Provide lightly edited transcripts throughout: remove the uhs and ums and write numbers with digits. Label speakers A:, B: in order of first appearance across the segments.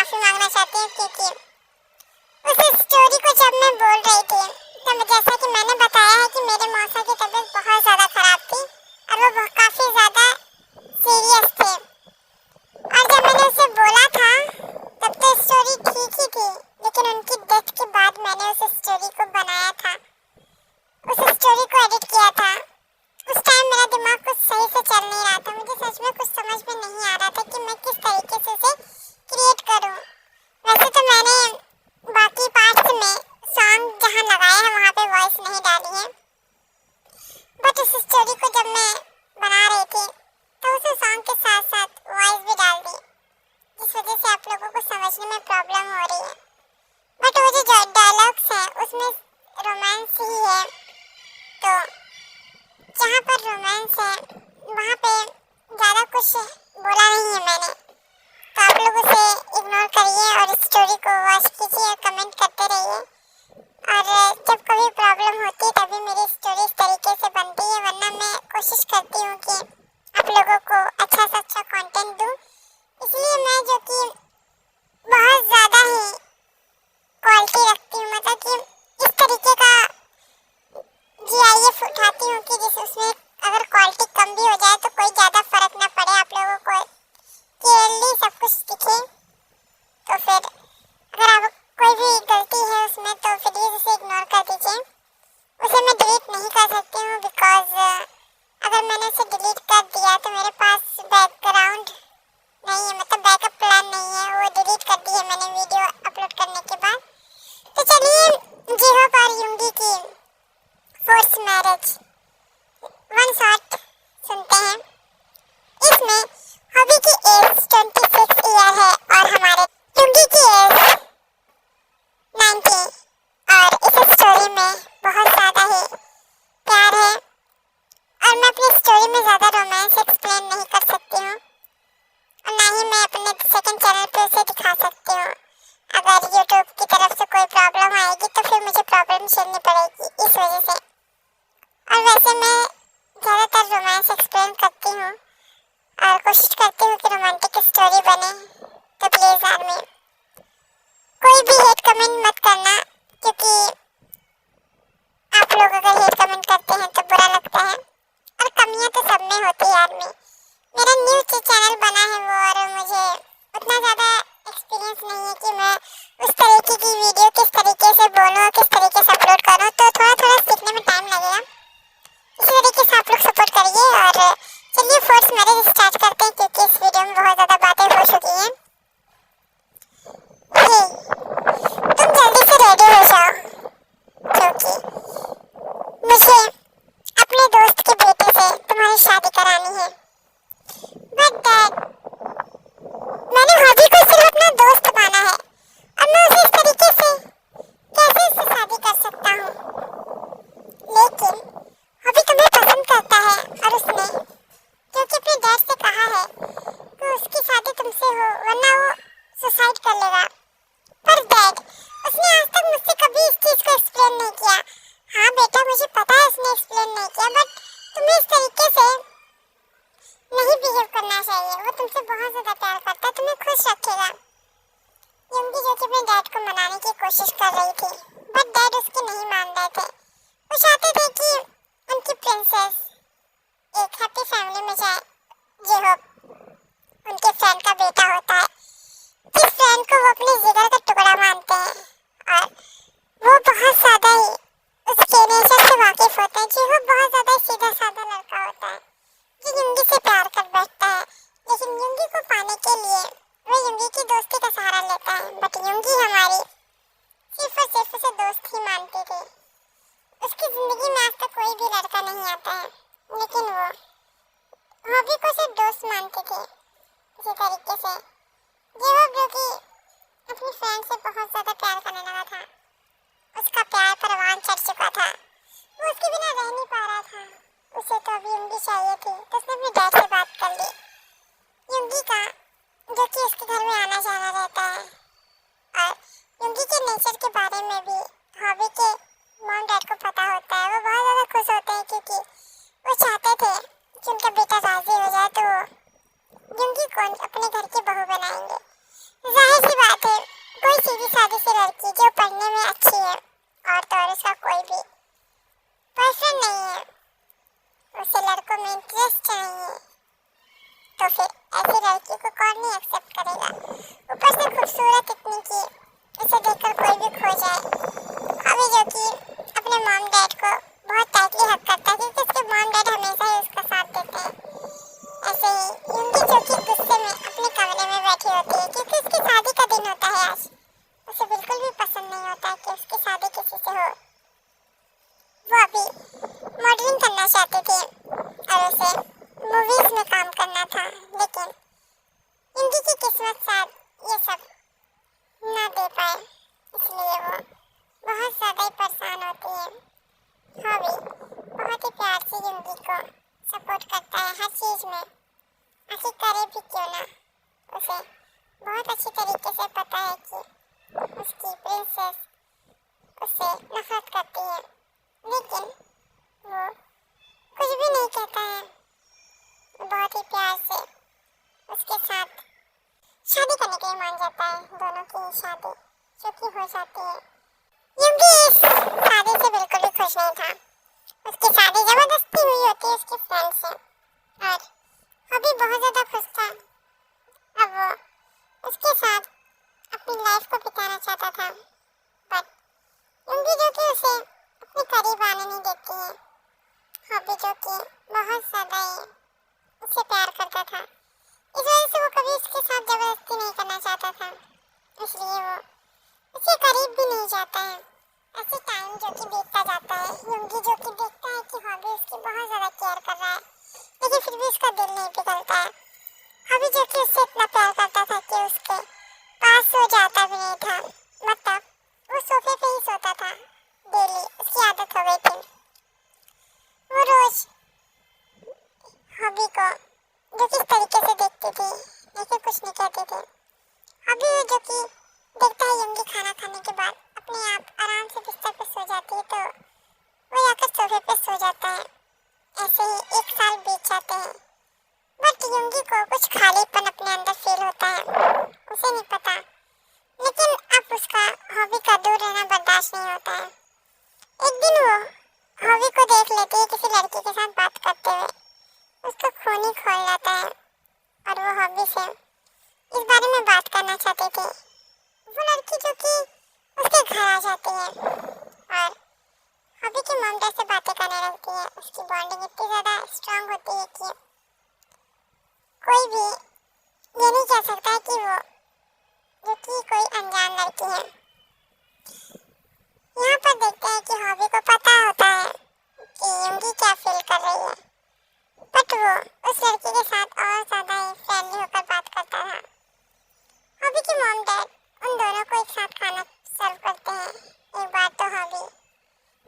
A: माफी मांगना चाहती हूँ क्योंकि उस स्टोरी को जब मैं बोल रही थी तब जैसा कि मैंने बताया है कि मेरे मौसा की तबीयत बहुत ज़्यादा ख़राब थी और वो काफ़ी ज़्यादा सीरियस थे। और जब मैंने उसे बोला था तब तो स्टोरी ठीक ही थी, लेकिन उनकी डेथ के बाद मैंने उस स्टोरी को बनाया था, उस स्टोरी को एडिट किया था। उस टाइम मेरा दिमाग कुछ सही से चल नहीं रहा था, मुझे सच में कुछ समझ में नहीं आ रहा था कि मैं किस तरीके से उसे क्रिएट करूं। वैसे तो मैंने बाकी पार्ट्स में सॉन्ग जहां लगाया है वहां पे वॉइस नहीं डाली है, बट उस स्टोरी को जब मैं बना रही थी तो उस सॉन्ग के साथ साथ वॉइस भी डाल दी, जिस वजह से आप लोगों को समझने में प्रॉब्लम हो रही है। बट वो जो डायलॉग्स है उसमें रोमांस ही है, तो जहाँ पर रोमांस है वहाँ पे ज़्यादा कुछ बोला नहीं है मैंने, तो आप लोग उसे इग्नोर करिए और स्टोरी को वॉच कीजिए और कमेंट करते रहिए। और जब कभी प्रॉब्लम होती है तभी मेरी स्टोरी इस तरीके से बनती है, वरना मैं कोशिश करती हूँ कि आप लोगों को अच्छा से अच्छा कंटेंट दूँ। इसलिए मैं जो कि बहुत ज़्यादा ही क्वालिटी रखती हूँ, मतलब कि इस तरीके का GIF उठाती हूँ कि जिस उसमें अगर क्वालिटी कम भी हो जाए तो कोई ज़्यादा फर्क ना पड़े, आप लोगों को क्लियरली सब कुछ दिखे। तो फिर अगर आप कोई भी गलती है उसमें तो प्लीज़ उसे इग्नोर कर दीजिए। उसे मैं डिलीट नहीं कर सकती हूँ बिकॉज अगर मैंने उसे डिलीट कर दिया तो मेरे पास बैकग्राउंड नहीं है, मतलब बैकअप प्लान नहीं है, वो डिलीट कर दी है मैंने वीडियो अपलोड करने के बाद। तो चलिए जीहोप और युंगी की फोर्स मैरिज वन शॉट सुनते हैं। इसमें हॉबी की एज 26 ईयर है और हमारे युंगी की एज 90, और इस स्टोरी में बहुत ज़्यादा ही प्यार है और मैं अपनी स्टोरी में ज़्यादा रोमांस एक्सप्लेन नहीं कर सकती हूँ और ना ही मैं अपने सेकंड चैनल पे उसे दिखा सकती हूँ। अगर यूट्यूब की तरफ से कोई प्रॉब्लम आएगी तो फिर मुझे प्रॉब्लम झेलनी पड़ेगी इस वजह से। और वैसे मैं ज़्यादातर रोमांस एक्सप्लेन करती हूँ और कोशिश करती हूँ कि रोमांटिक स्टोरी बने, तो प्लीज़ आदमी कोई भी हेट कमेंट मत करना, क्योंकि आप लोग अगर हेट कमेंट करते हैं तो बुरा लगता है और कमियाँ तो सब में होती है आदमी। मेरा न्यू चैनल बना है वो, और मुझे उतना ज़्यादा एक्सपीरियंस नहीं है कि मैं उस तरीके की वीडियो किस तरीके से बोलूँ, किस तरीके से अपलोड करूँ, तो थोड़ा थोड़ा सीखने में टाइम लगेगा। इसी तरीके से आप लोग सपोर्ट करिए और चलिए फोर्स मैरिज स्टार्ट करते हैं, क्योंकि इस वीडियो में बहुत ज़्यादा बातें हो चुकी हैं। तुम जल्दी से रेडी हो जाओ, क्योंकि मुझे अपने दोस्त के बेटे से तुम्हारी शादी करानी है। बट डैड, मैंने हॉबी को सिर्फ अपना दोस्त माना है और मैं उसे इस तरीके से कैसे उससे शादी कर सकता हूँ? लेकिन हॉबी तुम्हें पसंद करता है और उसने क्योंकि अपने डैड से कहा है कि उसकी शादी तुमसे हो वरना वो सुसाइड कर लेगा। पर डैड, उसने आज तक मुझसे कभी इस चीज़ को एक्सप्लेन नहीं किया। हाँ बेटा, मुझे पता है उसने एक्सप्लेन नहीं किया, बट तुम्हें इस तरीके से नहीं बिहेव करना चाहिए। वो तुमसे बहुत ज़्यादा प्यार करता है, तुम्हें खुश रखेगा। युंगी जो कि अपने डैड को मनाने की कोशिश कर रही थी, बट डैड उसकी नहीं मान रहे थे। वो चाहते थे कि उनकी प्रिंसेस एक हैप्पी फैमिली में जाए। जीहोप उनके फ्रेंड का बेटा होता है, जिस फ्रेंड को वो अपने जिगर का टुकड़ा मानते हैं और वो बहुत ज़्यादा ही उसके नेचर से वाकिफ होते हैं। जीहोप बहुत ज़्यादा सीधा साधा लड़का होता है जो युंगी से प्यार कर बैठता है, लेकिन युंगी को पाने के लिए वो युंगी की दोस्ती का सहारा लेता है। बट युंगी हमारी सिर्फ और सिर्फ उसे दोस्त ही मानती थी। उसकी ज़िंदगी में आज तक कोई भी लड़का नहीं आता है, लेकिन वो हॉबी को सिर्फ दोस्त मानती थी। इसी तरीके से जीहोप जो कि अपनी फ्रेंड से बहुत ज़्यादा प्यार करने लगा था, उसका प्यार परवान चढ़ चुका था, वो उसके बिना रह नहीं पा रहा था। उसे तो अभी युंगी चाहिए थी, तो उसने अपने डैड से बात कर ली। युंगी का जो कि उसके घर में आना जाना रहता है और युंगी के नेचर के बारे में भी हॉबी के मॉम डैड को पता होता है। वो बहुत ज़्यादा खुश होते हैं क्योंकि वो चाहते थे कि उनका बेटा राज़ी हो जाए तो वो युंगी को अपने घर की बहू बनाएंगे। जाहिर सी बात है, कोई सीधी सादी सी लड़की जो पढ़ने में अच्छी है और तो और उसका कोई भी पर्सन नहीं है, उसे लड़कों में इंटरेस्ट नहीं है, तो फिर ऐसी लड़की को कौन नहीं एक्सेप्ट करेगा। ऊपर से खूबसूरत इतनी की उसे देखकर कोई भी खो जाए। अभी जो कि अपने मॉम डैड को बहुत टाइटली हक करता है क्योंकि उसके मॉम डैड हमेशा ही उसका साथ देते हैं। ऐसे ही युंगी जो कि गुस्से में अपने कमरे में बैठी होती है क्योंकि उसकी शादी का दिन होता है आज। उसे बिल्कुल भी पसंद नहीं होता है कि उसकी शादी किसी से हो। वो अभी मॉडलिंग करना चाहती थी और उसे मूवीज में काम करना था, लेकिन युंगी की किस्मत साथ ये सब ना दे पाए, इसलिए वो बहुत ज़्यादा ही परेशान होती है। हॉबी बहुत ही प्यार से युंगी को सपोर्ट करता है हर चीज़ में, आखिर करे भी क्यों ना। उसे बहुत अच्छी तरीके से पता है कि उसकी प्रिंसेस उससे नफरत करती है, लेकिन वो कुछ भी नहीं कहता है। बहुत ही प्यार से उसके साथ शादी करने के लिए मान जाता है, दोनों की शादी जो कि हो जाती है। युंगी इस शादी से बिल्कुल भी खुश नहीं था। उसकी शादी जबरदस्ती हुई होती है उसके फ्रेंड से और अभी बहुत ज़्यादा खुश था। अब वो उसके साथ अपनी लाइफ को बिताना चाहता था, बट युंगी जो कि उसे अपने करीब आने नहीं देती है। हॉबी जो कि बहुत ज़्यादा ही उससे प्यार करता था, इस वजह से वो कभी उसके साथ जबरदस्ती नहीं करना चाहता था, इसलिए वो उसके करीब भी नहीं जाता है। ऐसे टाइम जो कि बीतता जाता है, युंगी जो कि देखता है कि हॉबी उसकी बहुत ज़्यादा केयर कर रहा है, लेकिन फिर भी उसका दिल नहीं पिघलता है। हॉबी जो कि उससे इतना प्यार करता था कि उसके पास सो जाता भी नहीं था, मतलब वो सोफे पे ही सोता था डेली, उसकी आदत हो गई थी। वो रोज हॉबी को जो किस तरीके से देखती थी, लेकिन कुछ नहीं कहती थी। हॉबी जो कि देखता है युंगी खाना खाने के बाद अपने आप आराम से बिस्तर पर सो जाती है, तो वो जाकर सोफे पे सो जाता है। ऐसे ही 1 साल बीत जाते हैं, बट युंगी को कुछ खालीपन अपने अंदर फील होता है, उसे नहीं पता, लेकिन अब उसका हॉबी का दूर रहना बर्दाश्त नहीं होता है। एक दिन वो हॉबी को देख लेती है किसी लड़की के साथ बात करते हुए, उसका खून ही खोल जाता है और वो हॉबी से इस बारे में बात करना चाहती थी। वो लड़की जो कि उसके घर आ जाती है और हॉबी की मॉम डैड से बातें करने लगती है। उसकी बॉन्डिंग इतनी ज़्यादा स्ट्रांग होती है कि कोई भी ये नहीं कह सकता है कि वो जो कि कोई अनजान लड़की है। यहाँ पर देखते हैं कि हॉबी को पता होता है कि युंगी क्या फील कर रही है, बट वो उस लड़की के साथ और ज़्यादा ही फ्रेंडली होकर बात करता था। हॉबी की मॉम डैड उन दोनों को एक साथ खाना सर्व करते हैं। एक बार तो हॉबी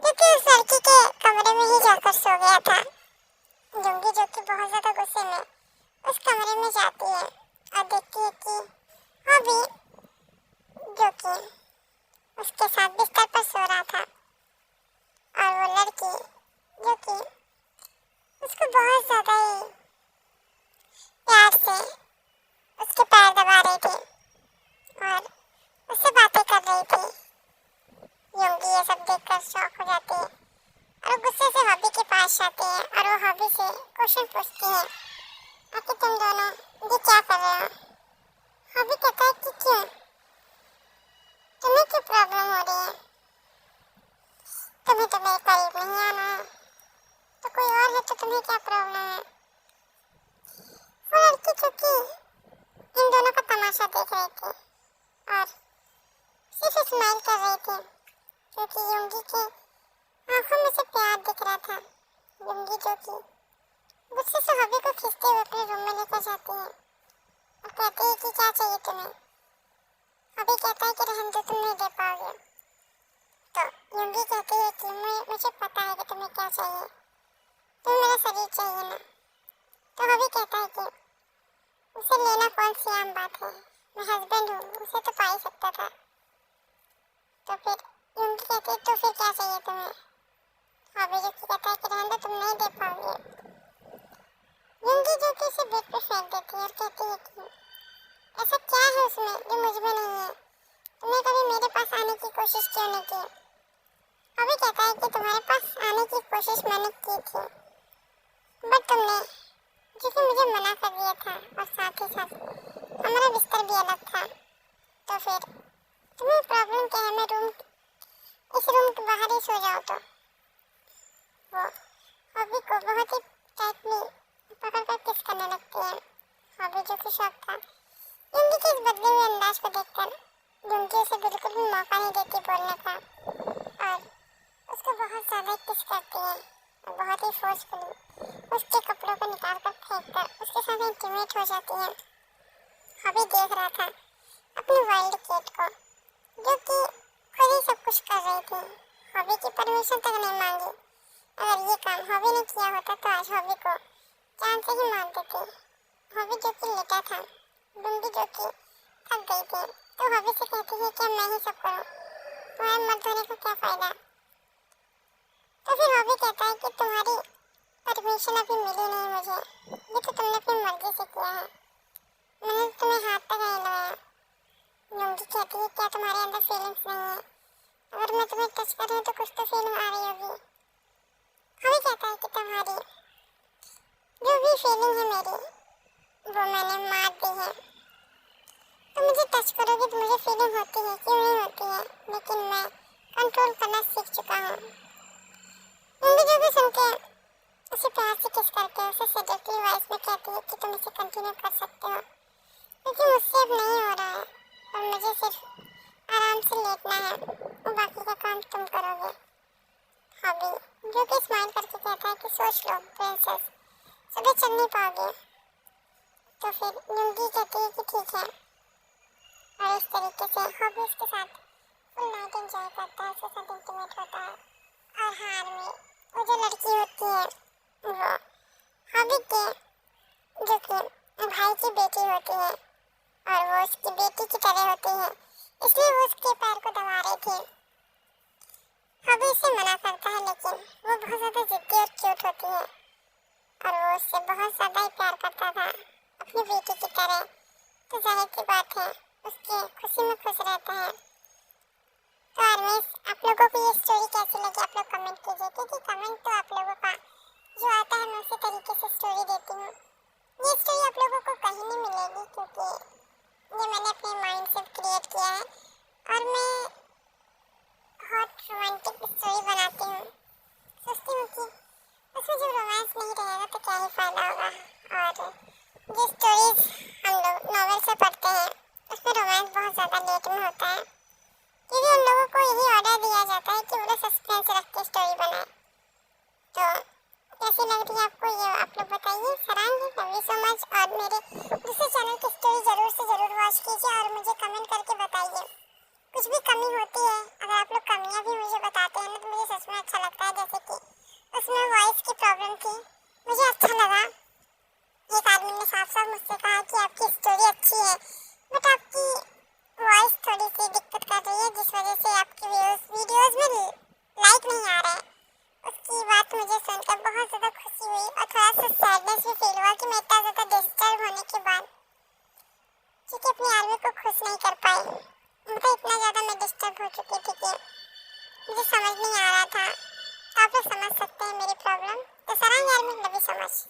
A: क्योंकि उस लड़की के कमरे में ही जाकर सो गया था, युंगी जो कि बहुत ज़्यादा गुस्से में उस कमरे में जाती है और देखती है कि हॉबी जो कि उसके साथ बिस्तर पर सो रहा था और वो लड़की जो कि उसको बहुत ज़्यादा ही प्यार से उसके पैर दबा रही थी और उससे बातें कर रही थी। युंगी ये सब देखकर शॉक हो जाती है और गुस्से से हॉबी के पास जाती है और वो हॉबी से क्वेश्चन पूछती है, आखिर तुम दोनों ये क्या कर रहे हो। हॉबी कहता है कि क्यों, तुम्हें क्या प्रॉब्लम हो रही है, तुम्हें तो मेरे करीब नहीं आना है, तो कोई और है तो तुम्हें क्या प्रॉब्लम है। वो लड़की चूंकि इन दोनों का तमाशा देख रही थी और सिर्फ स्माइल कर रही थी क्योंकि युंगी के आंखों में से प्यार दिख रहा था। युंगी जो कि गुस्से से हॉबी को खींचते हुए अपने रूम में लेकर जाती है और कहती है कि क्या चाहिए तुम्हें। हॉबी कहता है कि रहने दो, तुम नहीं दे पाओगे। तो युंगी कहती है कि मुझे पता है कि तुम्हें क्या चाहिए, तुम्हें मेरा शरीर चाहिए ना। तो हॉबी कहता है कि उसे लेना कौन सी आम बात है, मैं हस्बैंड हूँ, उसे तो पा ही सकता था। तो फिर युंगी कहती है तो फिर क्या चाहिए तुम्हें। हॉबी जो कि कहता है कि रहने दो, तुम नहीं दे पाओगे। युंगी जो कि उसे बेड पे फेंक देती है और कहती है कि ऐसा क्या है उसमें जो मुझ में नहीं है? तुमने कभी मेरे पास आने की कोशिश क्यों नहीं की? अभी कहता है कि तुम्हारे पास आने की कोशिश मैंने की थी, बट तुमने, क्योंकि मुझे मना कर दिया था और साथ ही साथ हमारा बिस्तर भी अलग था। तो फिर तुम्हें प्रॉब्लम क्या है? मैं इस रूम के बाहर ही सो जाओ। तो वो हॉबी को बहुत ही टाइटली पकड़ कर किस करने लगती है। हॉबी जो कि शौक था, युंगी के इस बदले हुए अंदाज को देखकर युंगी उसे बिल्कुल भी मौका नहीं देती बोलने का और उसको बहुत ज़्यादा किस करती है और बहुत ही फोर्सफुली उसके कपड़ों को निकाल कर फेंक कर उसके साथ इंटीमेट हो जाती है। हॉबी देख रहा था अपनी वाइल्ड कैट को जो कि खुद ही सब कुछ कर रही थी। हॉबी की परमिशन तक नहीं मांगी। अगर ये काम हॉबी ने किया होता तो आज हॉबी को जान से ही मार देती। हॉबी जो कि लेटा था, डूंगी जो कि थक गई थी, तो हॉबी से कहती है कि मैं ही सब करूं, तुम्हारे मर्द होने का क्या फ़ायदा? तो फिर हॉबी कहता है कि तुम्हारी परमिशन अभी मिली नहीं मुझे, ये तो तुमने अपनी मर्जी से किया है, मैंने तुम्हें हाथ तक नहीं लगाया। डूंगी कहती है क्या तुम्हारे अंदर फीलिंग्स नहीं है? अगर मैं तुम्हें टच कर रही हूँ तो कुछ तो फीलिंग आ रही होगी। हॉबी कहता है कि तुम्हारी जो भी फीलिंग है मेरी वो मैंने मार दी है। तुम मुझे टच करोगे तो मुझे फीलिंग होती है, क्यों नहीं होती है, लेकिन मैं कंट्रोल करना सीख चुका हूँ। डूंगी जो भी सुन के उसे प्यार से किस करके उसे सेडेक्टिव वॉइस में कहती है कि तुम इसे कंटिन्यू कर सकते हो क्योंकि मुझसे अब नहीं हो रहा है और मुझे सिर्फ आराम से लेटना है और बाकी का काम तुम करोगे। हॉबी जो कि स्माइल करके कहता है कि सोच लो प्रिंसेस, सुबह चल नहीं पाओगे। तो फिर डूंगी कहती है कि ठीक है और इस तरीके से हॉबी उसके साथ फुल नाइट एंजॉय करता है, उसके साथ इंटीमेट होता है। और हार में वो जो लड़की होती है वो हॉबी के जो कि भाई की बेटी होती है और वो उसकी बेटी की तरह होती है, इसलिए वो उसके पैर को दबा रही थी। हॉबी उसे मना करता है लेकिन वो बहुत ज़्यादा जिद्दी और क्यूट होती है और वो उससे बहुत ज़्यादा ही प्यार करता था अपनी बेटी की तरह। तो जाहिर सी बात है उसकी खुशी में खुश रहता है। तो आर्मीज, आप लोगों को ये स्टोरी कैसी लगी आप लोग कमेंट कीजिए, क्योंकि कमेंट तो आप लोगों का जो आता है मैं उसी तरीके से स्टोरी देती हूँ। ये स्टोरी आप लोगों को कहीं नहीं मिलेगी क्योंकि ये मैंने अपने माइंड से क्रिएट किया है और मैं हॉट रोमांटिक स्टोरी बनाती हूँ। सोचती हूँ कि उसमें जब रोमांस नहीं रहेगा तो क्या ही फ़ायदा होगा। और जो स्टोरीज हम लोग नॉवेल से पढ़ते हैं उसमें रोमांस बहुत ज़्यादा लेट में होता है क्योंकि उन लोगों को यही ऑर्डर दिया जाता है कि वो लोग सस्पेंस रख के स्टोरी बनाए। तो कैसी लग रही है आपको ये आप लोग बताइए। Sarangi, love you so much. और मेरे दूसरे चैनल की स्टोरी ज़रूर से ज़रूर वॉच कीजिए और मुझे कमेंट करके बताइए कुछ भी कमी होती है। अगर आप लोग कमियाँ भी मुझे बताते हैं ना तो मुझे सच में अच्छा लगता है। जैसे कि उसमें वॉइस की प्रॉब्लम थी, मुझे अच्छा लगा। एक आदमी ने साफ साफ मुझसे कहा कि आपकी स्टोरी अच्छी है बट आपकी वॉइस थोड़ी सी दिक्कत कर रही है जिस वजह से आपकी वीडियोस में लाइक नहीं आ रहा है। उसकी बात मुझे सुनकर बहुत ज़्यादा खुशी हुई और थोड़ा सा सैडनेस भी फील हुआ कि मैं इतना ज़्यादा डिस्टर्ब होने के बाद क्योंकि अपनी आर्मी को खुश नहीं कर पाई, मतलब इतना ज़्यादा मैं डिस्टर्ब हो चुकी थी कि मुझे समझ नहीं आ रहा था। तो आप लोग समझ सकते हैं मेरी प्रॉब्लम। तो sarangi army, love you so much.